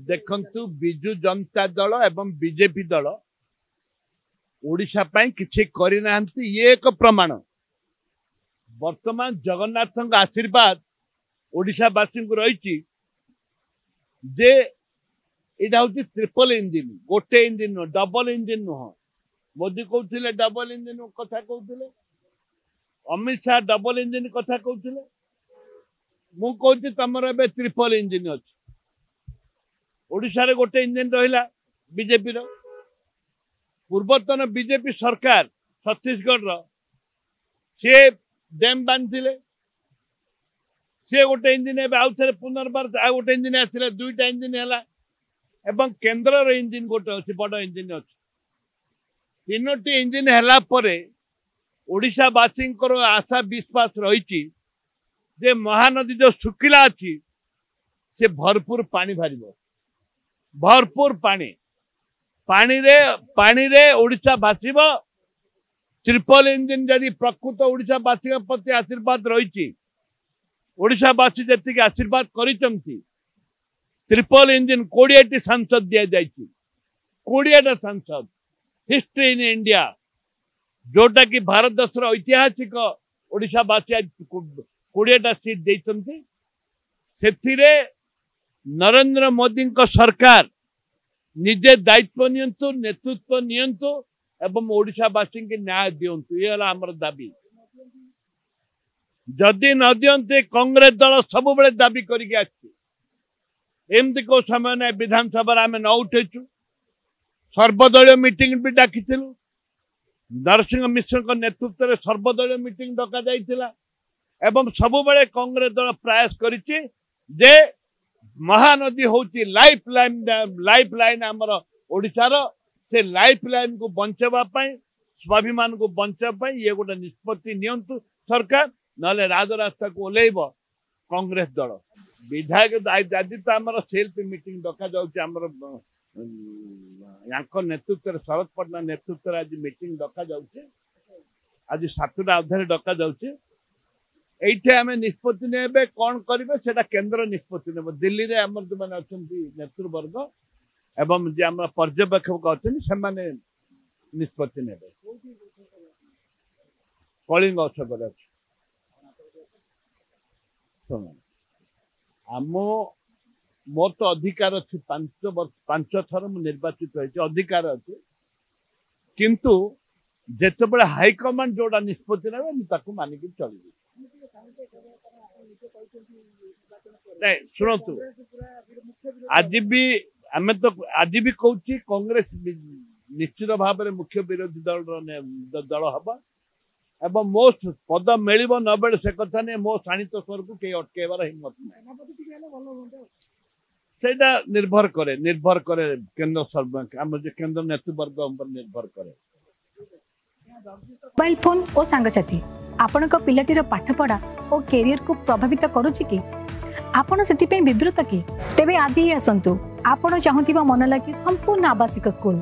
देखंतु बिजु जनता दल एवं बीजेपी दल ओडिशा पाई किछि करि नाहंती ये एक प्रमाण। वर्तमान जगन्नाथ आशीर्वाद ओडिशावासी को रही जे इटा हूँ ट्रिपल इंजिन गोटे इंजिन नुह डबल इंजिन नुह। मोदी कहते डबल इंजिन कथा कहते अमित शाह डबल इंजिन कथा कहते मुझे तुम ट्रिपल इंजिन अच्छी ओडिशा रे गोटे इंजिन रहा बीजेपी रो पूर्वतन बीजेपी सरकार छत्तीसगढ़ सी डैम बांधे सी गोटे इंजिन आउ थे पुनर्बार आउ गोटे इंजिन आसला दुईटा इंजिन है एवं केन्द्र इंजिन गोटे अच्छी बड़ इंजिन अच्छी तीनोटी इंजिन है ओडिशावासी आशा विश्वास रही जे महानदी जो शुखिला अच्छी से भरपूर पानी बाहर भरपूर पानी रे ओडिशा भाषिब ट्रिपल इंजिन जदि प्रकृत ओडिशावासी प्रति आशीर्वाद रही ओडिशावासी जी आशीर्वाद करिसंती ट्रिपल इंजिन 20 सांसद दि जाए 20 सांसद हिस्ट्री इन इंडिया जोटा कि भारत देशर ऐतिहासिक ओडिशावासी 20 सीट देइसंती सेथिरे नरेंद्र मोदी सरकार निजे दायित्व नियंतु नेतृत्व नियंतु एवं ओडिशावासी की न्याय दियंतु ये आमर दाबी। जदि न दियंते कांग्रेस दल सब बेले दाबी करके एमती को समय ना विधानसभा आम न उठेचु सर्वदलीय मीटिंग भी डाकिलु नरसिंह मिश्र नेतृत्व में सर्वदलीय मीटिंग डका जाइतिला एवं सब बेले कांग्रेस दल प्रयास करिछि जे महानदी होची लाइफ लाइन आमर ओडिशार से लाइफ लाइन को बंचावा स्वाभिमान को बंचावा ये गोटे निष्पत्ति नियंतु सरकार नले राजरास्ता को ओल्लैब कांग्रेस दल विधायक आज तो आमर सेल्फ मीटिंग डका जामर नेतृत्व शरद पटना नेतृत्व आज मीटिंग डका जाऊे आज 7टा अधारे डका जाऊे ये आम निष्पत्ति ने कौन करेंगे से केन्द्र निष्पत्ति ने दिल्ली रे आमर जो मैंने अच्छा नेतृवर्ग एवं जे आम पर्यवेक्षक अच्छा से निष्पत्ति ने कलिंग अशोक आम मोर तो अधिकार अच्छी 5 थर निर्वाचित होती अधिकार अच्छे किंतु जिते बड़े हाईकमांड जोड़ा निष्पत्ति ने मानिक चल नहीं शुणु आज भी आम तो आज भी कहूँ कांग्रेस निश्चित भाव में मुख्य विरोधी दल हम एवं मो पद मिल न बेले से कथा नहीं मो शाणित स्वर को कई अटकेबार हिम्मत नहीं निर्भर करे केन्द्र आम केन्द्र नेतृवर्ग निर्भर करे। मोबाइल फोन और सांगसाथी आपण पिलाटीर पाठपढ़ा और कैरियर को प्रभावित करुच्ची कि आपण से विवृत कि तेबे आज ही आसतु आपण चाहूबा मन लगी संपूर्ण आवासिक स्कूल